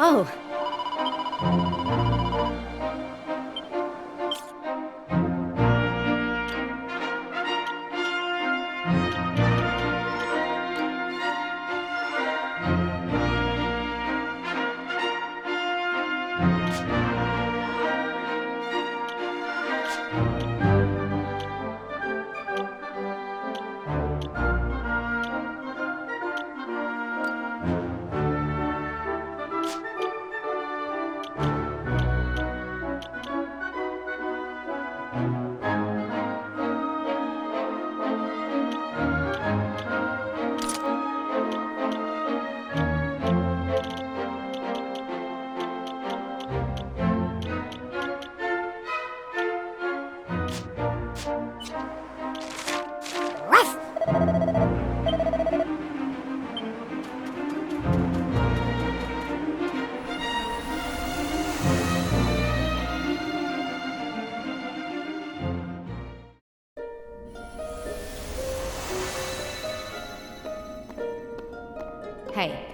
Oh. Hey.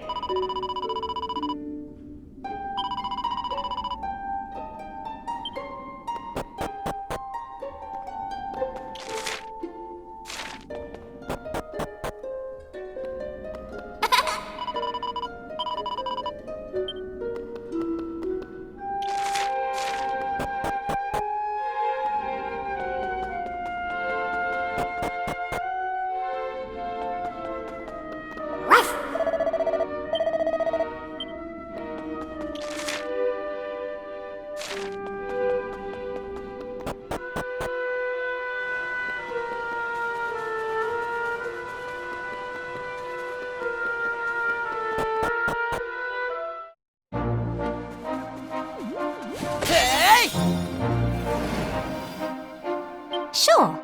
Sure.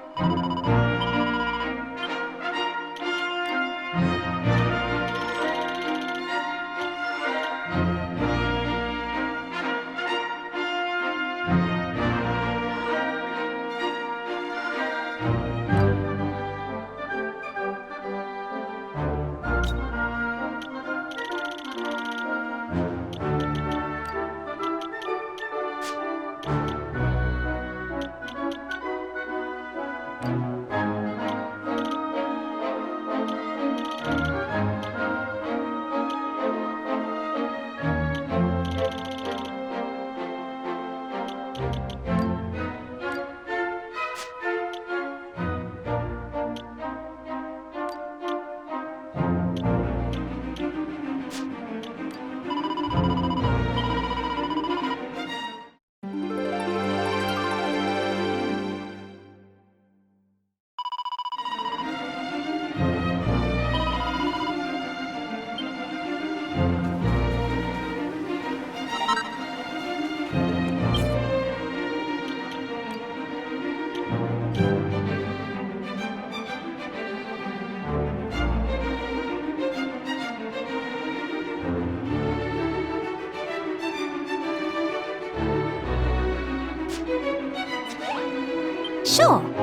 Sure.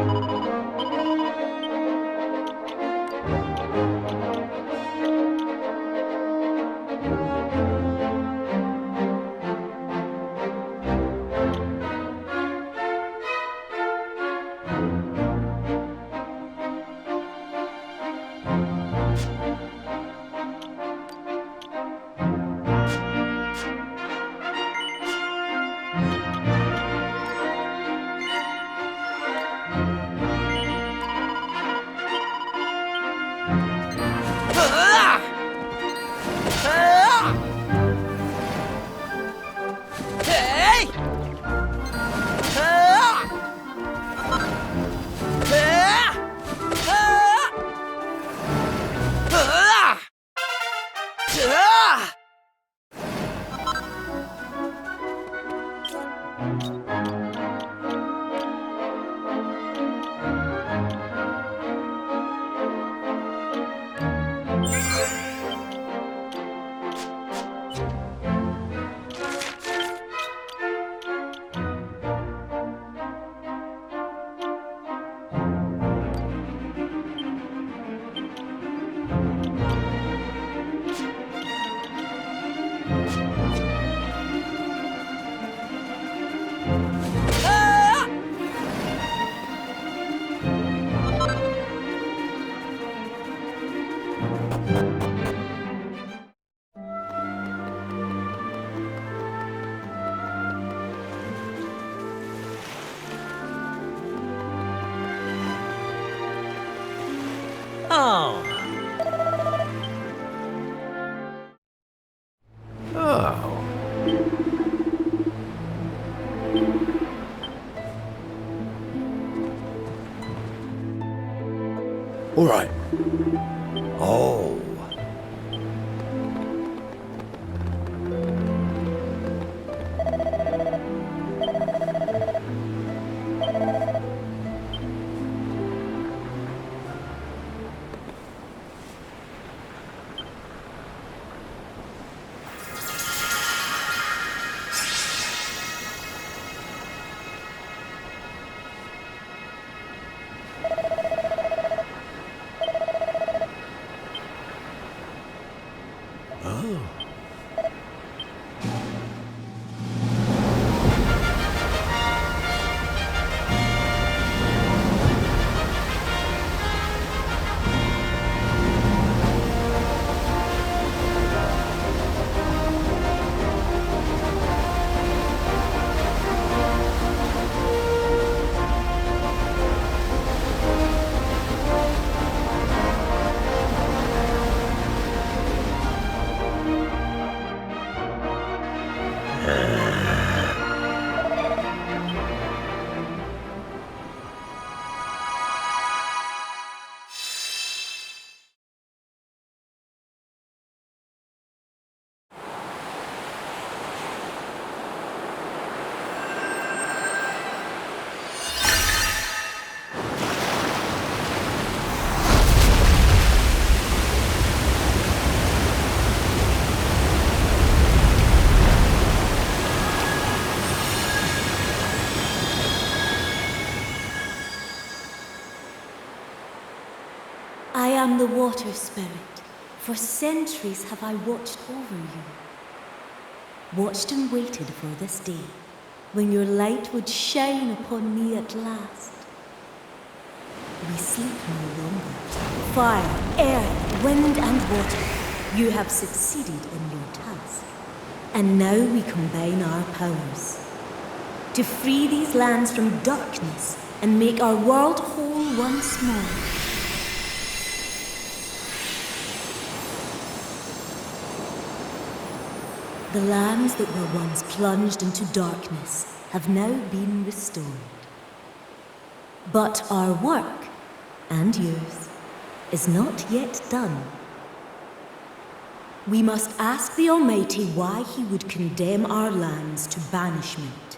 Oh. Oh. All right. Oh. I am the water spirit. For centuries have I watched over you. Watched and waited for this day, when your light would shine upon me at last. We sleep no longer. Fire, earth, wind and water, you have succeeded in your task. And now we combine our powers to free these lands from darkness and make our world whole once more. The lands that were once plunged into darkness have now been restored. But our work, and yours, is not yet done. We must ask the Almighty why he would condemn our lands to banishment.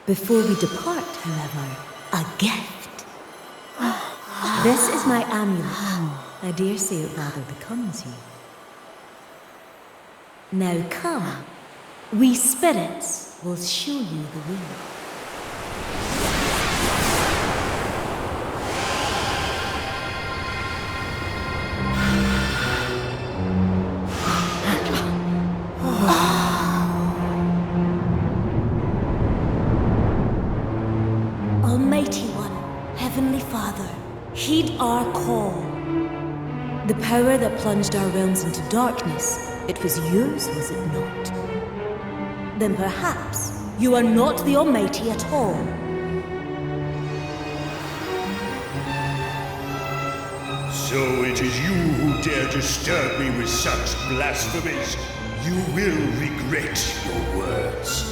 Before we depart, however, a gift. This is my amulet. I dare say it rather becomes you. Now come, we spirits will show you the way. Almighty One, Heavenly Father, heed our call. The power that plunged our realms into darkness, it was yours, was it not? Then perhaps you are not the Almighty at all. So it is you who dare disturb me with such blasphemies. You will regret your words.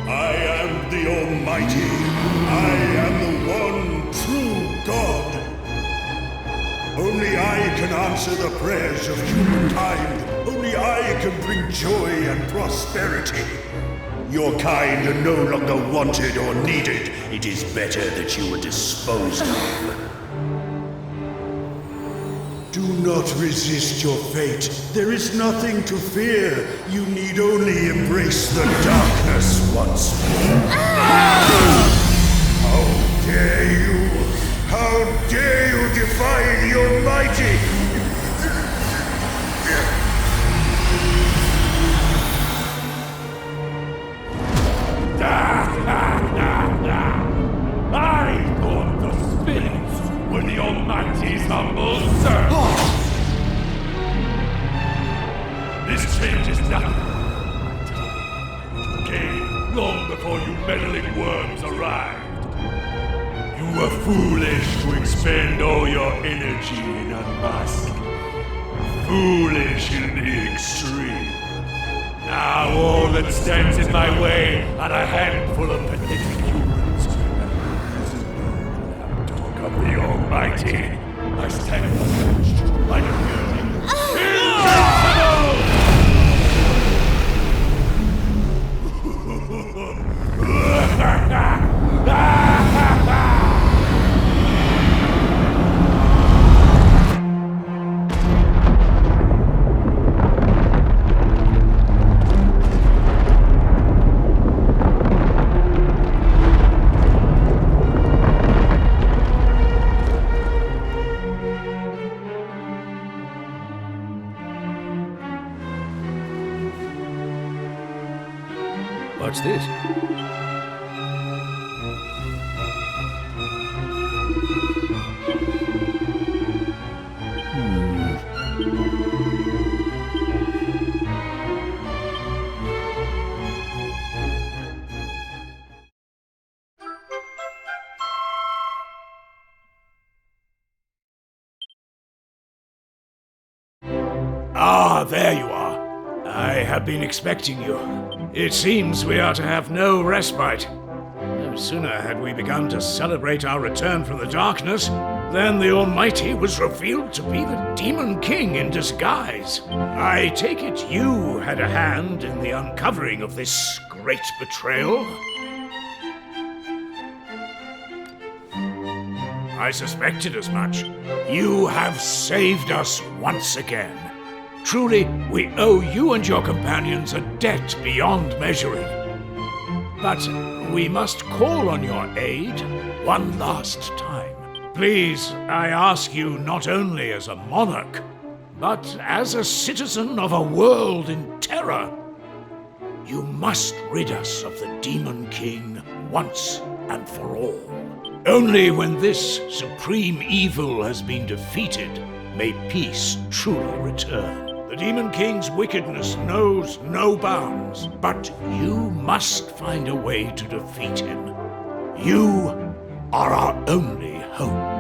I am the Almighty. I am the one true God. Only I can answer the prayers of humankind. Only I can bring joy and prosperity. Your kind are no longer wanted or needed. It is better that you were disposed of. Do not resist your fate. There is nothing to fear. You need only embrace the darkness once more. How dare you! How dare you defy the Almighty! I thought the spirits were the Almighty's humble servants. My time came long before you meddling worms arrived. You were foolish to expend all your energy in unmasking. Foolish in the extreme. Now all that stands in my way are a handful of pathetic humans. And talk of the Almighty, I stand avenged like a What's this? Ah, there you are. I have been expecting you. It seems we are to have no respite. No sooner had we begun to celebrate our return from the darkness than the Almighty was revealed to be the Demon King in disguise. I take it you had a hand in the uncovering of this great betrayal? I suspected as much. You have saved us once again. Truly, we owe you and your companions a debt beyond measuring. But we must call on your aid one last time. Please, I ask you not only as a monarch, but as a citizen of a world in terror. You must rid us of the Demon King once and for all. Only when this supreme evil has been defeated may peace truly return. The Demon King's wickedness knows no bounds, but you must find a way to defeat him. You are our only hope.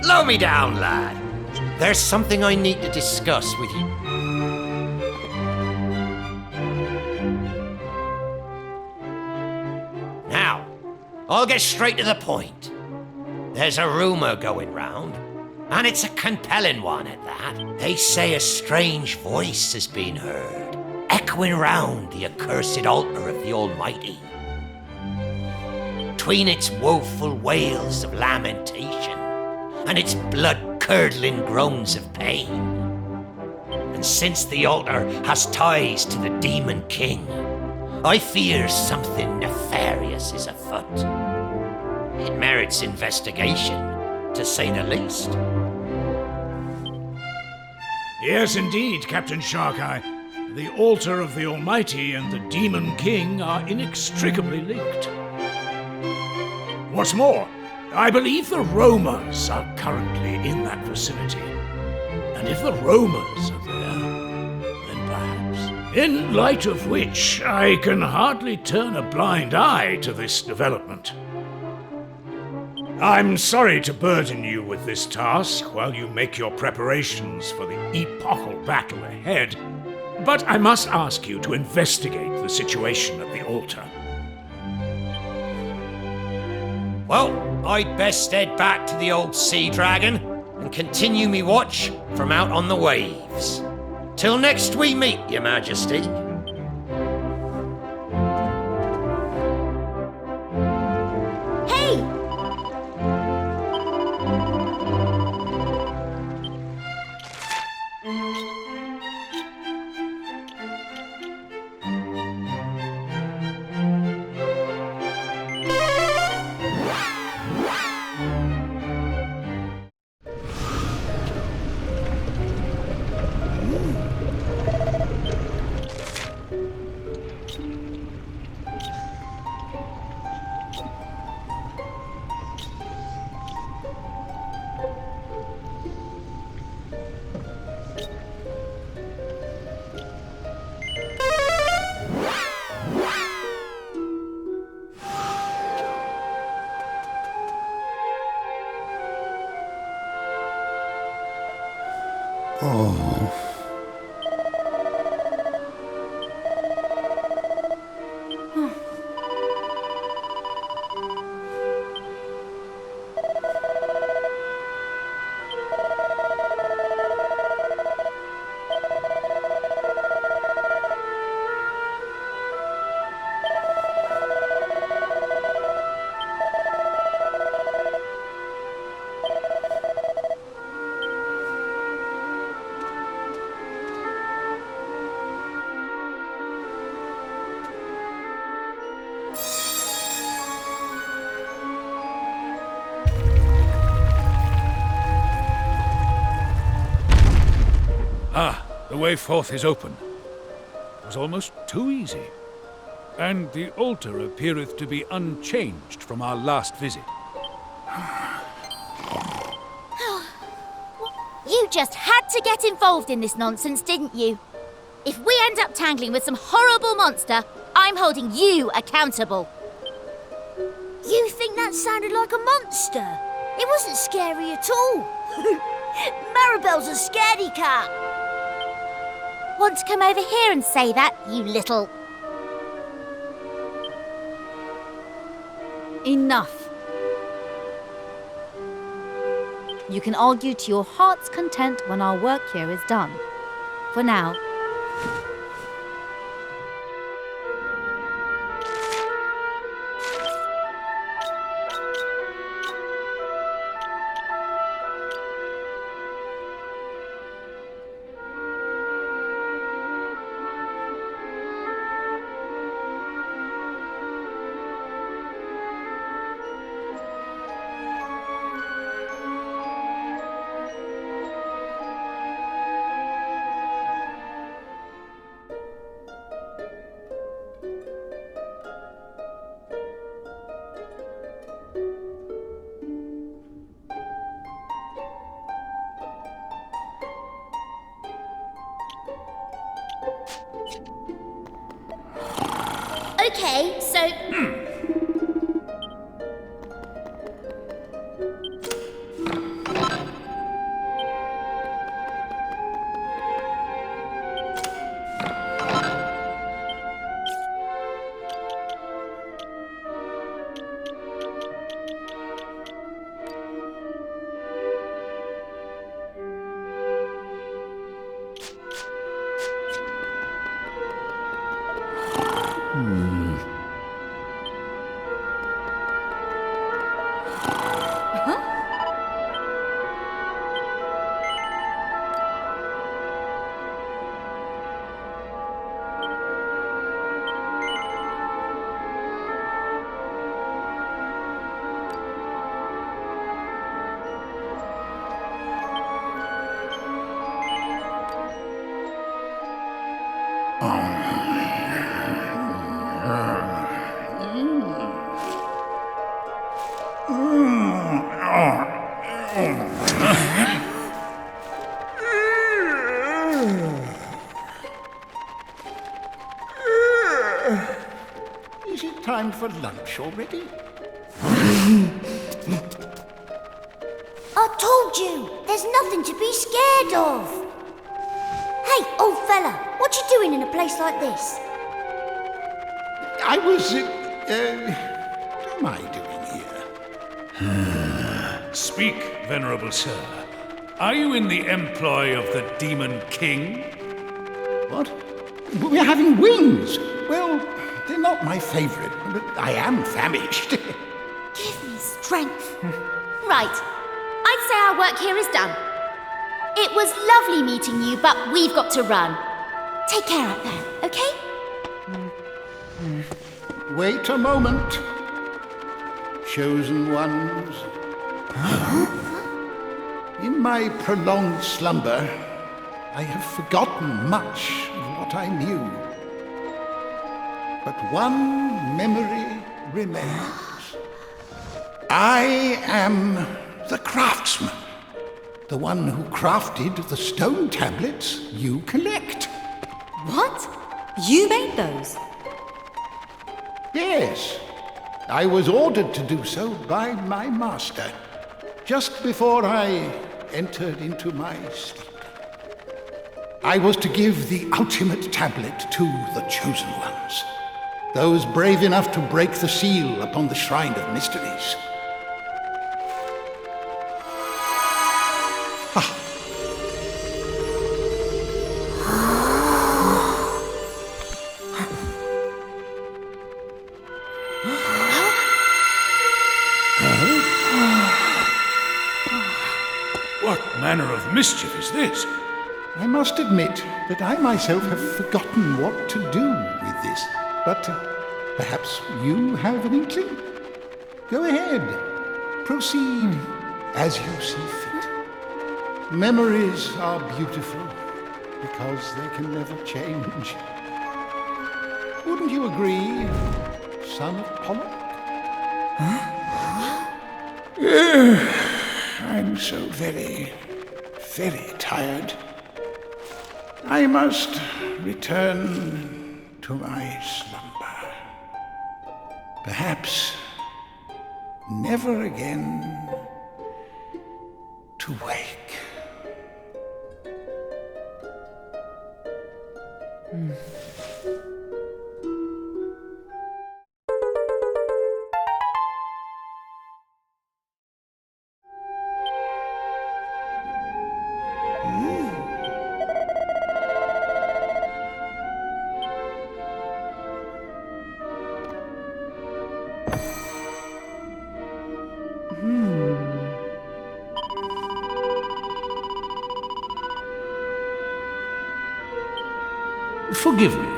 Slow me down, lad. There's something I need to discuss with you. Now, I'll get straight to the point. There's a rumor going round, and it's a compelling one at that. They say a strange voice has been heard, echoing round the accursed altar of the Almighty. Between its woeful wails of lamentation and its blood-curdling groans of pain. And since the altar has ties to the Demon King, I fear something nefarious is afoot. It merits investigation, to say the least. Yes, indeed, Captain Sharkeye. The altar of the Almighty and the Demon King are inextricably linked. What's more, I believe the Romas are currently in that vicinity. And if the Romas are there, then perhaps... In light of which, I can hardly turn a blind eye to this development. I'm sorry to burden you with this task while you make your preparations for the epochal battle ahead, but I must ask you to investigate the situation at the altar. Well, I'd best head back to the old sea dragon and continue me watch from out on the waves. Till next we meet, Your Majesty. Hey! The way forth is open. It was almost too easy. And the altar appeareth to be unchanged from our last visit. You just had to get involved in this nonsense, didn't you? If we end up tangling with some horrible monster, I'm holding you accountable. You think that sounded like a monster? It wasn't scary at all. Maribel's a scaredy cat. Want to come over here and say that, you little... Enough. You can argue to your heart's content when our work here is done. For now, Okay, so... time for lunch already? I told you, there's nothing to be scared of. Hey, old fella, what you doing in a place like this? I was, what am I doing here? Speak, venerable sir. Are you in the employ of the Demon King? What? We're having wings. Well, they're not my favorite, but I am famished. Give me strength. Right. I'd say our work here is done. It was lovely meeting you, but we've got to run. Take care up there, okay? Wait a moment. Chosen ones. In my prolonged slumber, I have forgotten much of what I knew. But one memory remains. I am the craftsman, the one who crafted the stone tablets you collect. What? You made those? Yes, I was ordered to do so by my master, just before I entered into my sleep. I was to give the ultimate tablet to the chosen ones, those brave enough to break the seal upon the Shrine of Mysteries. What manner of mischief is this? I must admit that I myself have forgotten what to do with this, but perhaps you have an inkling? Go ahead. Proceed as you see fit. Memories are beautiful because they can never change. Wouldn't you agree, son of Pollock? I'm so very tired. I must return to my slumber. Perhaps never again to wake. Forgive me.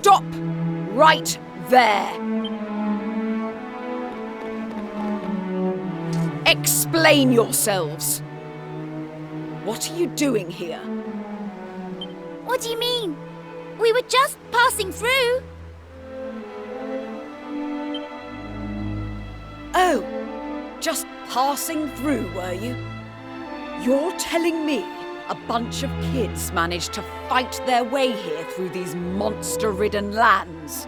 Stop! Right there! Explain yourselves! What are you doing here? What do you mean? We were just passing through. Oh, just passing through, were you? You're telling me a bunch of kids managed to fight their way here through these monster-ridden lands?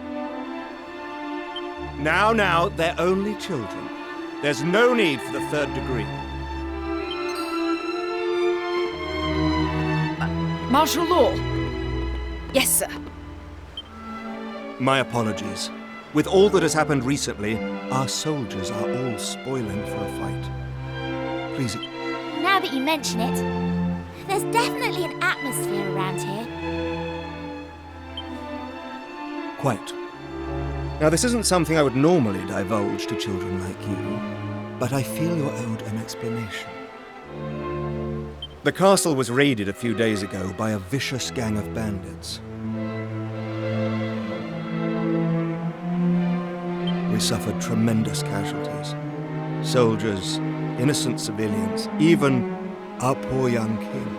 Now, they're only children. There's no need for the third degree. Martial law? Yes, sir. My apologies. With all that has happened recently, our soldiers are all spoiling for a fight. Please. Now that you mention it, there's definitely an atmosphere around here. Quite. Now, this isn't something I would normally divulge to children like you, but I feel you're owed an explanation. The castle was raided a few days ago by a vicious gang of bandits. We suffered tremendous casualties. Soldiers, innocent civilians, even our poor young king.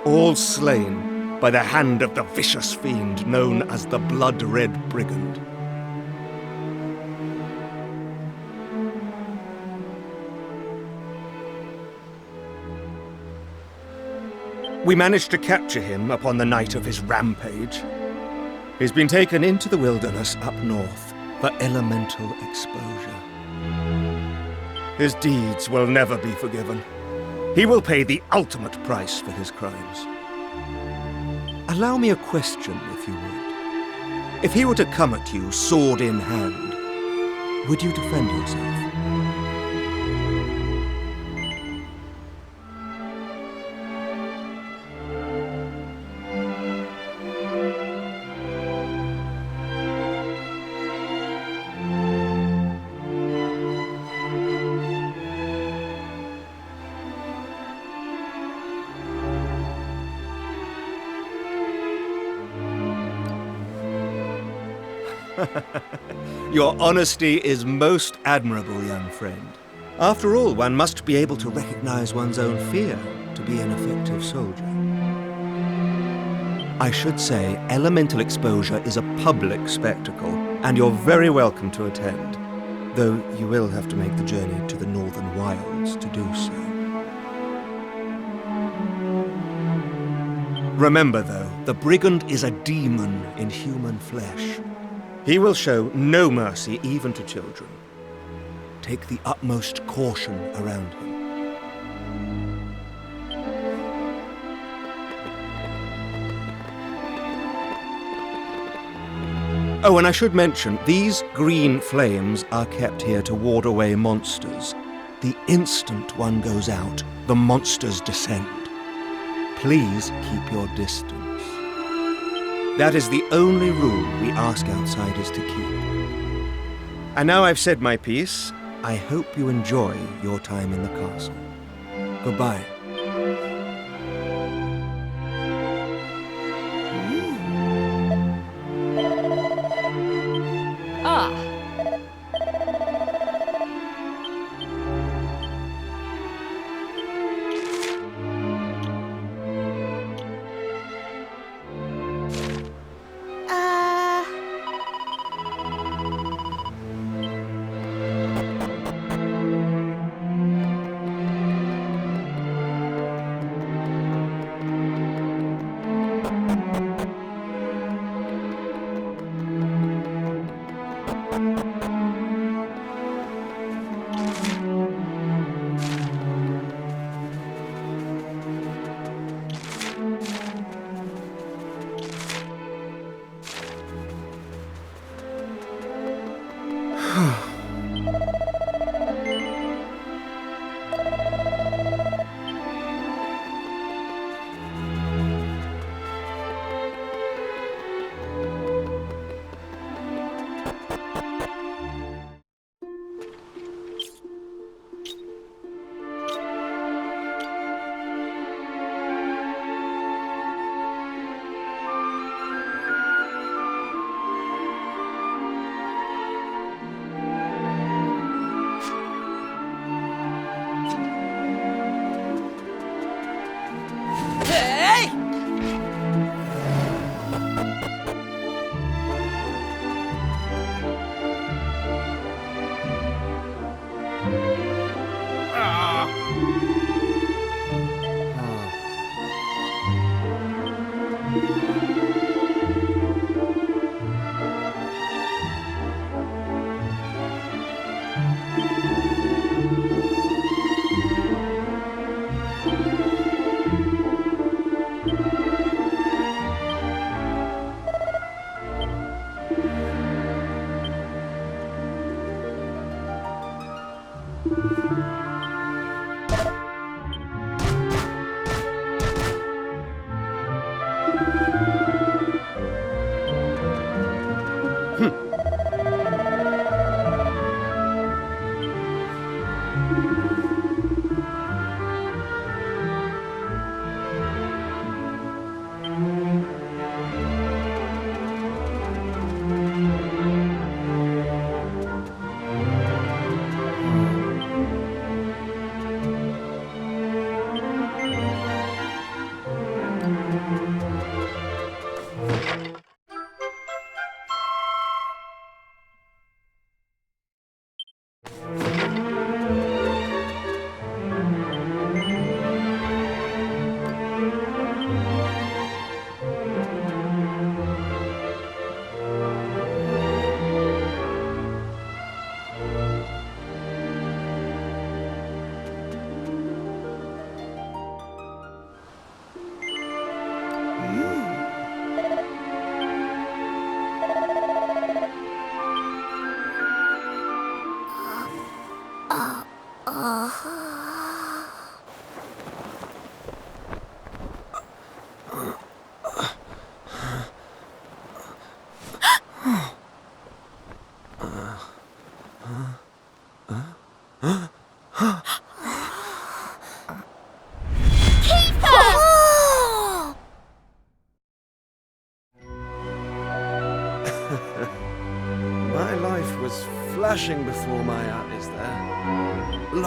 All slain by the hand of the vicious fiend known as the Blood-Red Brigand. We managed to capture him upon the night of his rampage. He's been taken into the wilderness up north for elemental exposure. His deeds will never be forgiven. He will pay the ultimate price for his crimes. Allow me a question, if you would. If he were to come at you, sword in hand, would you defend yourself? Your honesty is most admirable, young friend. After all, one must be able to recognize one's own fear to be an effective soldier. I should say, elemental exposure is a public spectacle, and you're very welcome to attend, though you will have to make the journey to the northern wilds to do so. Remember, though, the brigand is a demon in human flesh. He will show no mercy even to children. Take the utmost caution around him. Oh, and I should mention, these green flames are kept here to ward away monsters. The instant one goes out, the monsters descend. Please keep your distance. That is the only rule we ask outsiders to keep. And now I've said my piece, I hope you enjoy your time in the castle. Goodbye.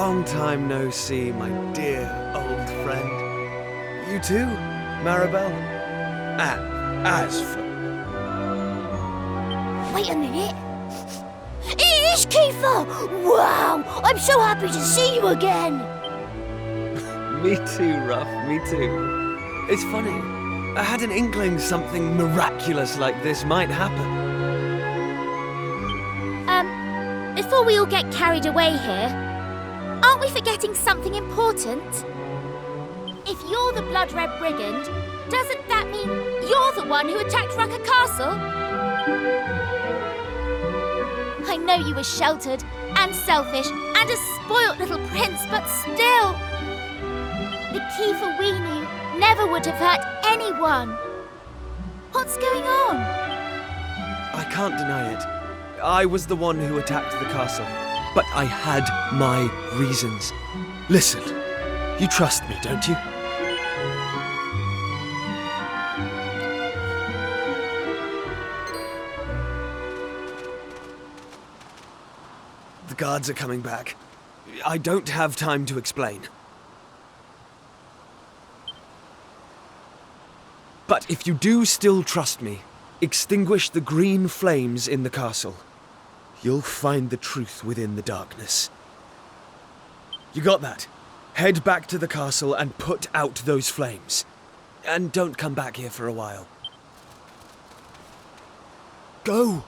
Long time no see, my dear old friend. You too, Maribel? As for... Wait a minute. It is Kiefer! Wow! I'm so happy to see you again! Me too, Ruff, me too. It's funny. I had an inkling something miraculous like this might happen. Before we all get carried away here, aren't we forgetting something important? If you're the Blood Red Brigand, doesn't that mean you're the one who attacked Rucker Castle? I know you were sheltered and selfish and a spoilt little prince, but still, the Kiefer we knew never would have hurt anyone. What's going on? I can't deny it. I was the one who attacked the castle, but I had my reasons. Listen, you trust me, don't you? The guards are coming back. I don't have time to explain. But if you do still trust me, extinguish the green flames in the castle. You'll find the truth within the darkness. You got that? Head back to the castle and put out those flames. And don't come back here for a while. Go!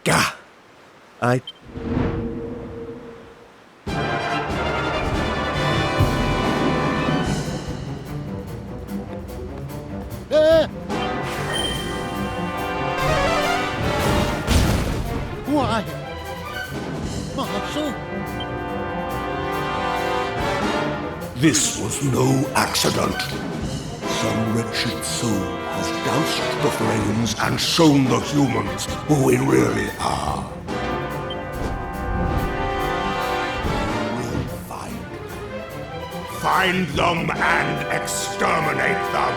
Gah! I... Why? Marshal? This was no accident. Some wretched soul has doused the flames and shown the humans who we really are. We'll find them and exterminate them.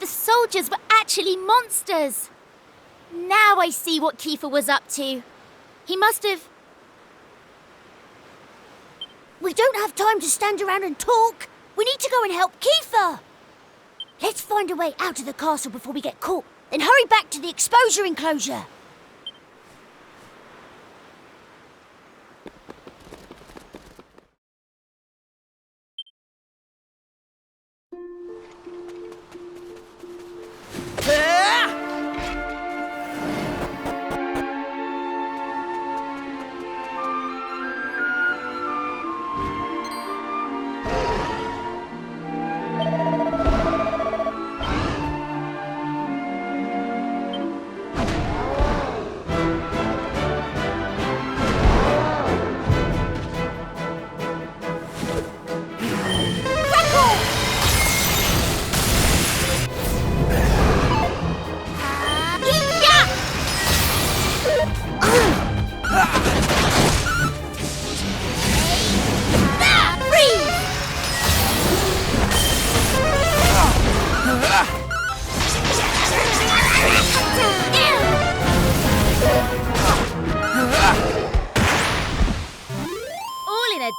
Soldiers were actually monsters. Now I see what Kiefer was up to. He must have... We don't have time to stand around and talk. We need to go and help Kiefer. Let's find a way out of the castle before we get caught. Then hurry back to the exposure enclosure.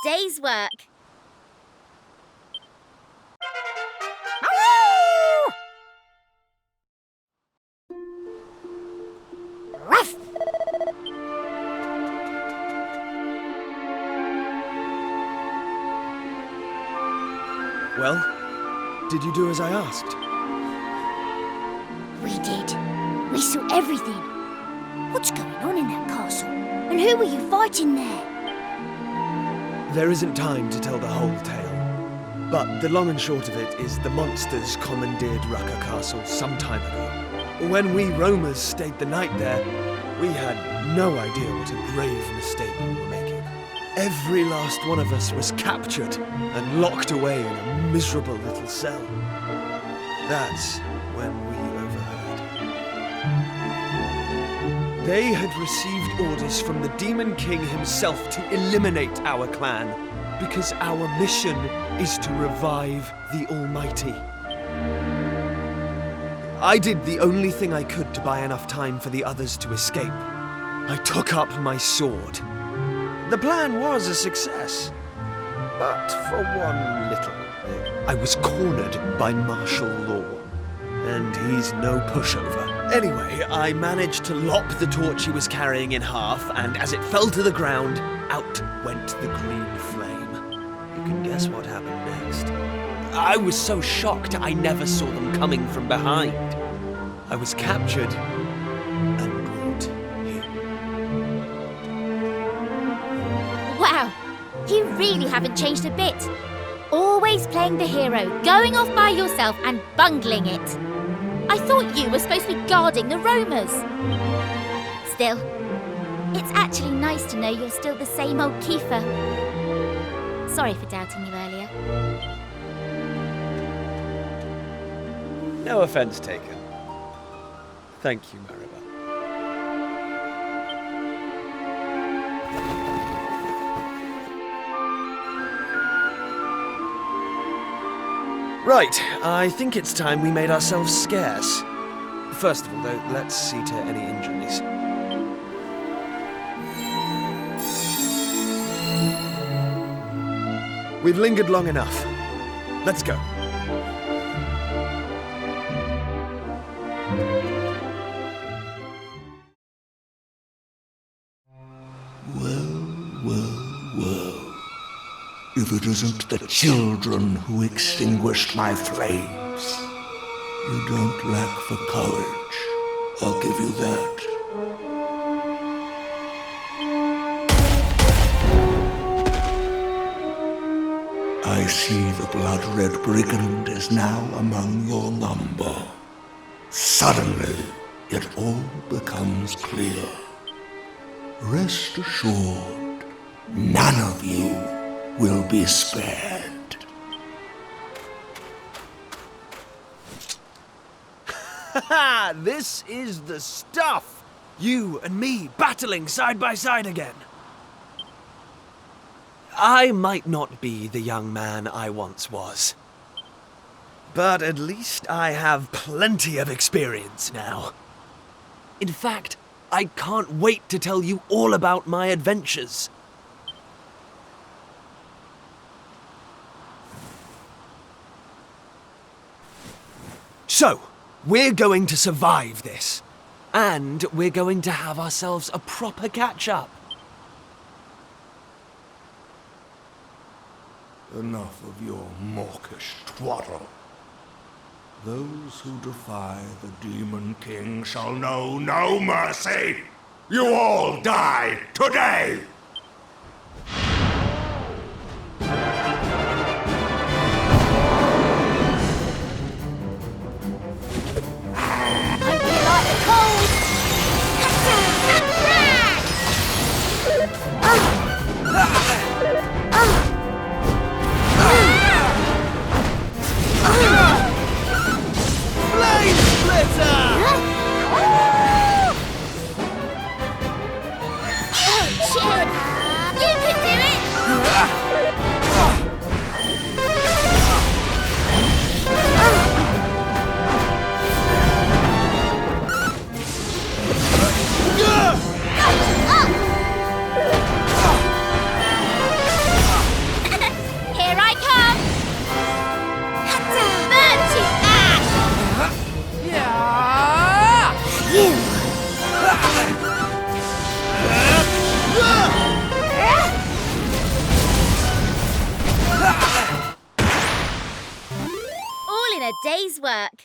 Day's work. Ruff! Well, did you do as I asked? We did. We saw everything. What's going on in that castle? And who were you fighting there? There isn't time to tell the whole tale, but the long and short of it is the monsters commandeered Rucker Castle some time ago. When we roamers stayed the night there, we had no idea what a grave mistake we were making. Every last one of us was captured and locked away in a miserable little cell. That's when we overheard. They had received orders from the Demon King himself to eliminate our clan, because our mission is to revive the Almighty. I did the only thing I could to buy enough time for the others to escape. I took up my sword. The plan was a success, but for one little thing. I was cornered by martial law, and he's no pushover. Anyway, I managed to lop the torch he was carrying in half, and as it fell to the ground, out went the green flame. You can guess what happened next. I was so shocked I never saw them coming from behind. I was captured and brought here. Wow, you really haven't changed a bit. Always playing the hero, going off by yourself and bungling it. I thought you were supposed to be guarding the roamers. Still, it's actually nice to know you're still the same old Kiefer. Sorry for doubting you earlier. No offense taken. Thank you, Maribel. Right, I think it's time we made ourselves scarce. First of all, though, let's see to any injuries. We've lingered long enough. Let's go. Well, Well. If it isn't the children who extinguished my flames. You don't lack for courage. I'll give you that. I see the blood-red brigand is now among your number. Suddenly, it all becomes clear. Rest assured, none of you will be spared. Ha! This is the stuff! You and me battling side by side again. I might not be the young man I once was. But at least I have plenty of experience now. In fact, I can't wait to tell you all about my adventures. So, we're going to survive this. And we're going to have ourselves a proper catch-up. Enough of your mawkish twaddle. Those who defy the Demon King shall know no mercy! You all die today! I feel like the cold! Flame Splitter! Shit! You can do it! Here I come! Burn to ash! All in a day's work.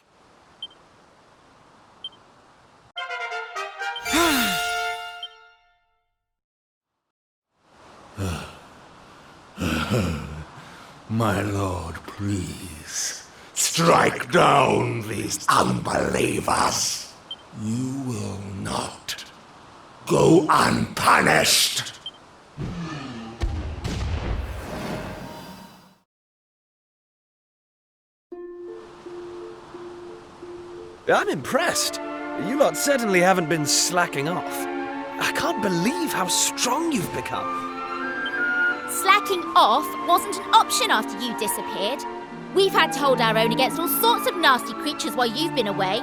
My lord, please, strike down these unbelievers. You will not go unpunished. I'm impressed. You lot certainly haven't been slacking off. I can't believe how strong you've become. Slacking off wasn't an option after you disappeared. We've had to hold our own against all sorts of nasty creatures while you've been away.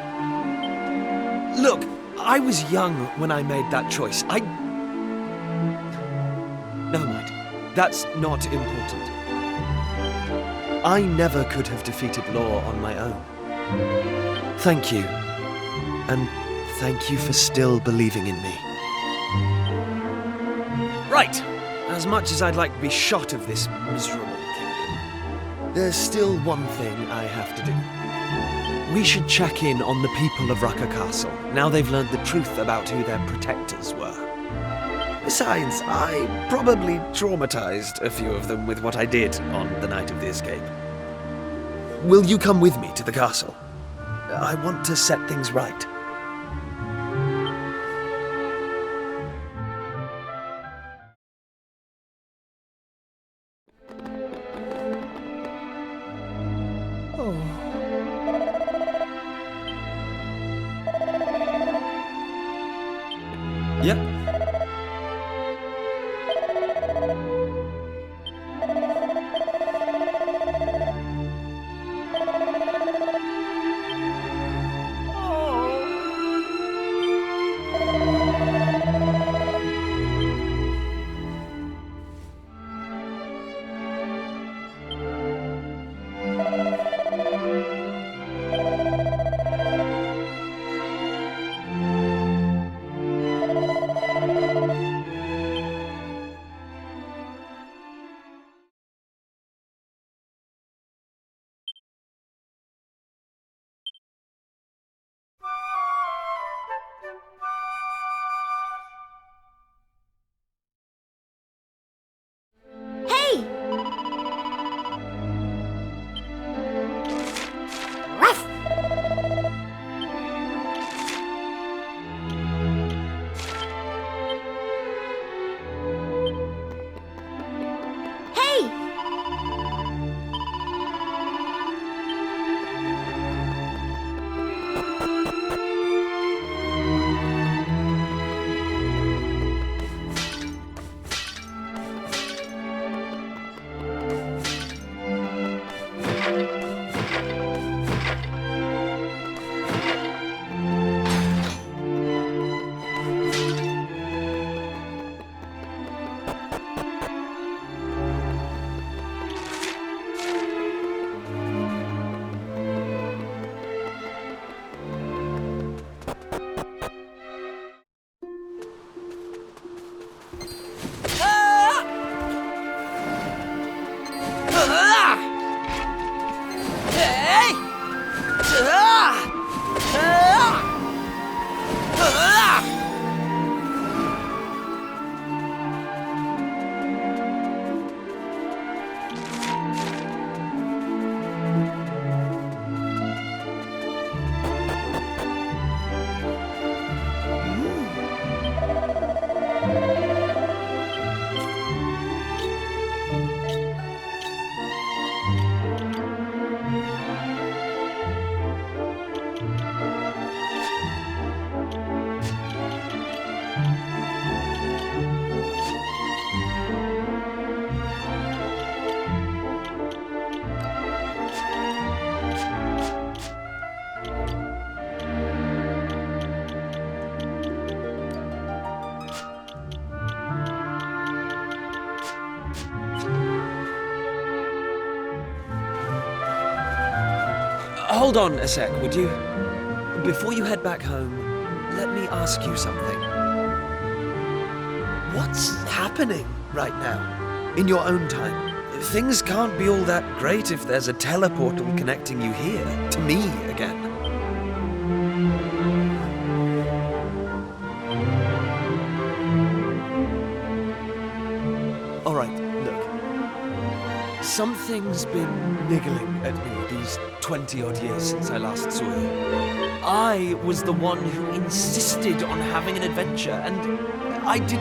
Look, I was young when I made that choice. Never mind. That's not important. I never could have defeated Law on my own. Thank you. And thank you for still believing in me. Right. As much as I'd like to be shot of this miserable kingdom, there's still one thing I have to do. We should check in on the people of Rucker Castle, now they've learned the truth about who their protectors were. Besides, I probably traumatized a few of them with what I did on the night of the escape. Will you come with me to the castle? I want to set things right. Yep. Hold on a sec, would you? Before you head back home, let me ask you something. What's happening right now, in your own time? Things can't be all that great if there's a teleportal connecting you here, to me again. Alright, look. Something's been niggling at me these 20-odd years since I last saw you. I was the one who insisted on having an adventure, and I didn't